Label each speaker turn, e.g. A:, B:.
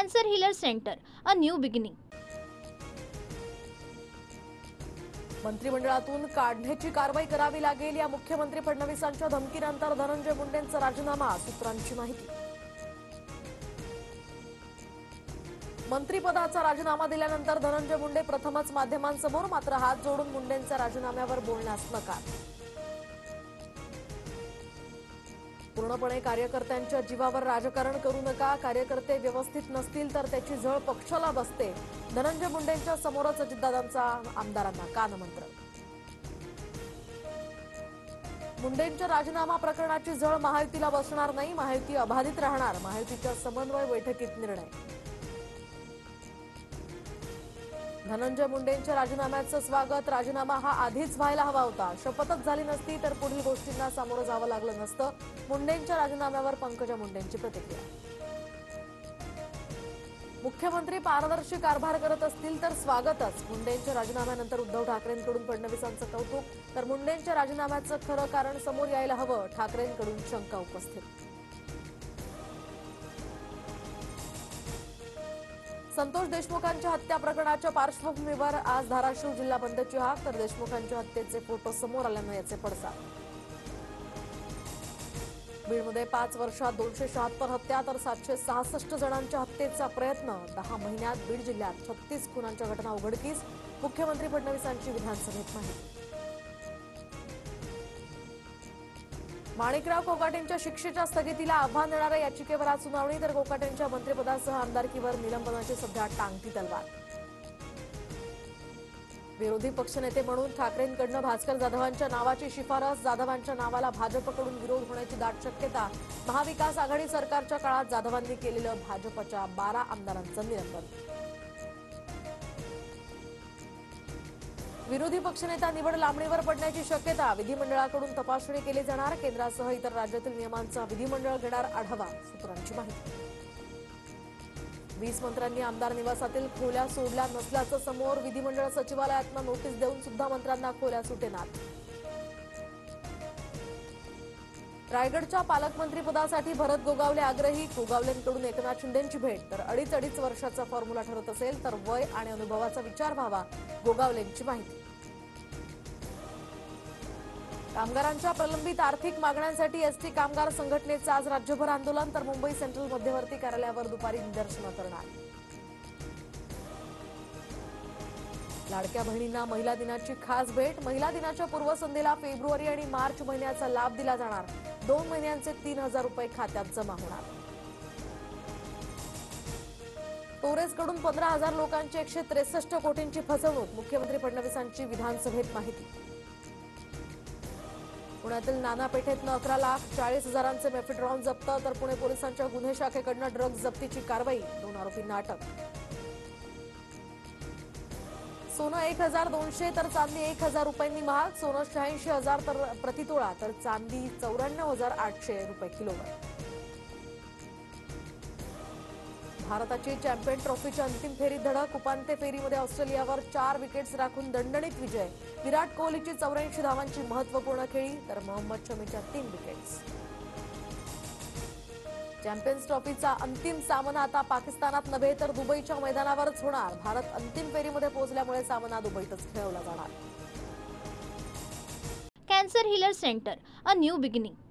A: Cancer Healer Center, a new beginning.
B: मंत्रिमंडळातून काढण्याची कारवाई करावी लागेल या मुख्यमंत्री फडणवीसांच्या धमकीनंतर धनंजय मुंडेंचा राजीनामा, सूत्रांची माहिती. मंत्रिपदाचा राजीनामा दिल्यानंतर धनंजय मुंडे प्रथमच माध्यमांसमोर, मात्र हात जोडून मुंडेंच्या राजीनाम्यावर बोलण्यास नकार. पूर्णपणे कार्यकर्त्यांच्या जीवावर राजकारण करू नका, कार्यकर्ते व्यवस्थित नसतील तर त्याची झळ पक्षाला बसते. धनंजय मुंडेंच्या समोरच अजितदादांचा आमदारांना कानमंत्र. मुंडेंच्या राजीनामा प्रकरणाची झळ महायुतीला बसणार नाही, महायुती अबाधित राहणार, महायुतीच्या समन्वय बैठकीत निर्णय. धनंजय मुंडेंच्या राजीनाम्याचं स्वागत. राजीनामा हा आधीच व्हायला हवा होता. शपथच झाली नसती तर पुढील गोष्टींना सामोरं जावं लागलं नसतं. मुंडेंच्या राजीनाम्यावर पंकजा मुंडेंची प्रतिक्रिया. मुख्यमंत्री पारदर्शी कारभार करत असतील तर स्वागतच. मुंडेंच्या राजीनाम्यानंतर उद्धव ठाकरेंकडून फडणवीसांचं कौतुक, तर मुंडेंच्या राजीनाम्याचं खरं कारण समोर यायला हवं, ठाकरेंकडून शंका उपस्थित. संतोष देशमुखांच्या हत्या प्रकरणाच्या पार्श्वभूमीवर आज धाराशिव जिल्हा बंदची हाक, तर देशमुखांच्या हत्येचे फोटो समोर आल्यानं याचे पडसाद. बीडमध्ये 5 वर्षात 276 हत्या तर 766 जणांच्या हत्येचा प्रयत्न. 10 महिन्यात बीड जिल्ह्यात 36 खुनांच्या घटना उघडकीस, मुख्यमंत्री फडणवीसांची विधानसभेत माहिती. माणिकराव कोकाटेंच्या शिक्षेच्या स्थगितीला आव्हान देणाऱ्या याचिकेवर आज सुनावणी, तर कोकाटेंच्या मंत्रिपदासह आमदारकीवर निलंबनाची सध्या टांगती तलवार. विरोधी पक्षनेते म्हणून ठाकरेंकडून भास्कर जाधवांच्या नावाची शिफारस, जाधवांच्या नावाला भाजपकडून विरोध होण्याची दाट शक्यता. महाविकास आघाडी सरकारच्या काळात जाधवांनी केलेलं भाजपच्या 12 आमदारांचं निलंबन. विरोधी पक्षनेता निवड लांबणीवर पडण्याची शक्यता. विधिमंडळाकडून तपासणी केली जाणार, केंद्रासह इतर राज्यातील नियमांचा विधिमंडळ घेणार आढावा, सूत्रांची माहिती. 20 मंत्र्यांनी आमदार निवासातील खोल्या सोडल्या नसल्याचं समोर, विधिमंडळ सचिवालयातनं नोटीस देऊन सुद्धा मंत्र्यांना खोल्या सुटेनात. रायगडच्या पालकमंत्रीपदासाठी भरत गोगावले आग्रही, गोगावलेंकडून एकनाथ शिंदेंची भेट, तर अडीच वर्षाचा फॉर्म्युला ठरत असेल तर वय आणि अनुभवाचा विचार व्हावा, गोगावलेंची माहिती. कामगारांच्या प्रलंबित आर्थिक मागण्यांसाठी एसटी कामगार संघटनेचं आज राज्यभर आंदोलन, तर मुंबई सेंट्रल मध्यवर्ती कार्यालयावर दुपारी निदर्शनं करणार. लाडक्या बहिणींना महिला दिनाची खास भेट. महिला दिनाच्या पूर्वसंध्येला फेब्रुवारी आणि मार्च महिन्याचा लाभ दिला जाणार. 2 महिन्यांचे 3,000 रुपये खात्यात जमा होणार. टोरेसकडून 15,000 लोकांची 163 कोटींची फसवणूक, मुख्यमंत्री फडणवीसांची विधानसभेत माहिती. पुण्यातील नाना पेठेतनं 11,40,000चे मेफेड्रॉन जप्त, तर पुणे पोलिसांच्या गुन्हे शाखेकडनं ड्रग्ज जप्तीची कारवाई, 2 आरोपींना अटक. सोनं 1,200 तर चांदी 1,000 रुपयांनी महाग. सोनं 86,000 तर प्रतितोळा, तर चांदी 94,800 रुपये किलोवर. भारताची चॅम्पियन ट्रॉफीच्या अंतिम फेरीत धडक, उपांत्य फेरीमध्ये ऑस्ट्रेलियावर 4 विकेट्स राखून दणदणीत विजय. विराट कोहलीची 84 धावांची महत्वपूर्ण खेळी, तर मोहम्मद शमीच्या 3 विकेट्स. चॅम्पियन्स ट्रॉफीचा अंतिम सामना आता पाकिस्तानात नव्हे तर दुबईच्या मैदानावरच होणार. भारत अंतिम फेरीमध्ये पोहोचल्यामुळे सामना दुबईतच खेळवला जाणार.
A: Cancer Healer Center, a new beginning.